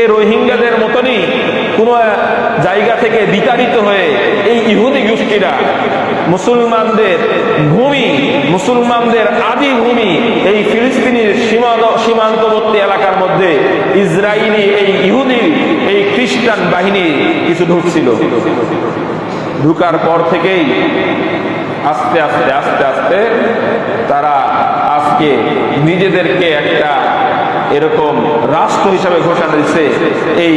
ঠিক রোহিঙ্গাদের মতনই কোন জায়গা থেকে বিতাড়িত হয়ে এই ইহুদি গোষ্ঠীরা মুসলমানদের ভূমি, মুসলমানদের আদি ভূমি এই ফিলিস্তিনের সীমান্তবর্তী এলাকার মধ্যে ইসরায়েলি এই ইহুদি এই খ্রিস্টান বাহিনী কিছু ঢুকছিল। ঢুকার পর থেকেই আস্তে আস্তে আস্তে আস্তে তারা আজকে নিজেদেরকে একটা এরকম রাষ্ট্র হিসাবে ঘোষণা দিচ্ছে। এই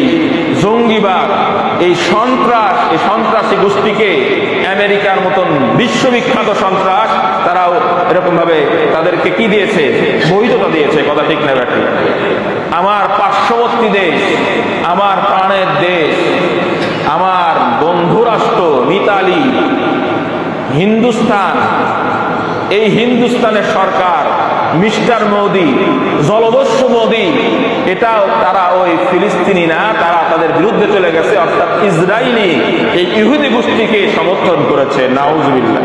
জঙ্গিবাদ, এই সন্ত্রাসী গোষ্ঠীকে আমেরিকার মতন বিশ্ববিখ্যাত সন্ত্রাস, তারাও এরকম ভাবে তাদেরকে কি দিয়েছে? বৈধতা দিয়েছে। কথা ঠিক না ব্যাটি? আমার পার্শ্ববর্তী দেশ, আমার প্রাণের দেশ, আমার বন্ধু রাষ্ট্র মিতালি হিন্দুস্তান, এই হিন্দুস্তানের সরকার মিস্টার মোদি, জলদস্যু মোদি, এটাও তারা ওই ফিলিস্তিনি না, তারা তাদের বিরুদ্ধে চলে গেছে, অর্থাৎ ইসরায়েলি এই ইহুদি গোষ্ঠীকে সমর্থন করেছে। নাউজুবিল্লাহ,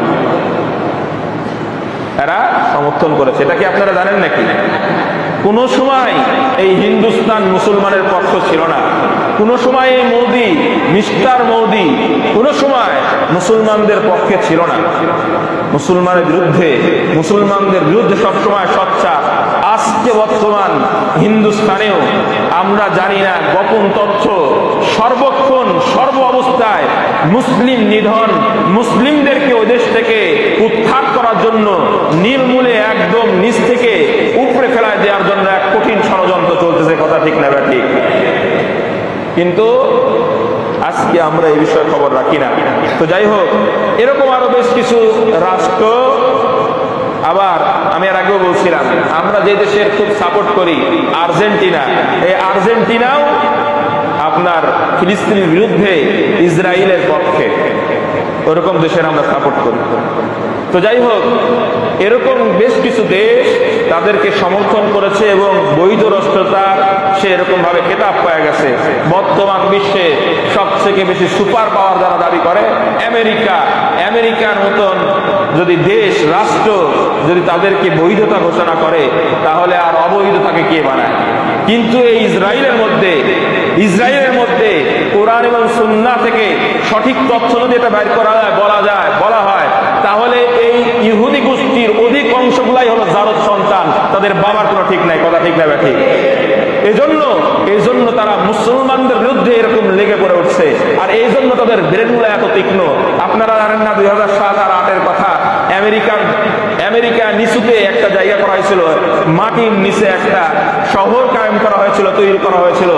এরা সমর্থন করেছে। এটা কি আপনারা জানেন নাকি? কোন সময় এই হিন্দুস্তান মুসলমানের পক্ষ ছিল না। কোন সময় এই মোদি, মিস্টার মোদি, কোন সময় মুসলমানদের পক্ষে ছিল না। মুসলমানদের বিরুদ্ধে সবসময় সোচ্চার। আজকে বর্তমান হিন্দুস্তানেও আমরা জানি না, গোপন তথ্য সর্বক্ষণ সর্ব অবস্থায় মুসলিম নিধন, মুসলিমদেরকে ওই দেশ থেকে উৎখাত করার জন্য নির্মূলে একদম নিচ থেকে উপরে ফেলায় দেওয়ার জন্য এক কঠিন ষড়যন্ত্র চলতেছে। কথা ঠিক না ঠিক? কিন্তু আজকে আমরা এই বিষয়ে খবর রাখি না। তো যাই হোক, এরকম আরো বেশ কিছু রাষ্ট্র, আবার আমি এর আগেও বলছিলাম, আমরা যে দেশের খুব সাপোর্ট করি আর্জেন্টিনা, এই আর্জেন্টিনাও আপনার ফিলিস্তিনের বিরুদ্ধে ইসরায়েলের পক্ষে, ওরকম দেশের আমরা সাপোর্ট করি। তো যাই হোক, এরকম বেশ কিছু দেশ তাদেরকে সমর্থন করেছে এবং বৈধ রাষ্ট্রতার সে এরকম ভাবে খেতাব পাওয়া গেছে। বর্তমান বিশ্বে সবথেকে বেশি সুপার পাওয়ার যারা দাবি করে আমেরিকার মতন যদি দেশ, রাষ্ট্র যদি তাদেরকে বৈধতা ঘোষণা করে, তাহলে আর অবৈধতাকে কে বানায়? কিন্তু এই ইসরায়েলের মধ্যে কোরআন এবং সুন্নাহ থেকে সঠিক তথ্য যদি এটা বাইর করা যায়, বলা হয়, তাহলে এই ইহুদি গোষ্ঠীর অধিক অংশগুলাই হলো জারদ সন্তান, তাদের বাবার কোনো ঠিক নাই। কথা ঠিক না ঠিক? এই জন্য তারা মুসলমানদের বিরুদ্ধে এরকম লেগে পড়ে উঠছে। আর এই জন্য তাদের ব্রেনগুলো এত তীক্ষ্ণ। আপনারা জানেন না 2007 আর 2008 কথা, আমেরিকা নিচুতে একটা জায়গা করা হয়েছিল, মাটির নিচে একটা শহর কায়েম করা হয়েছিল, তৈরি করা হয়েছিল।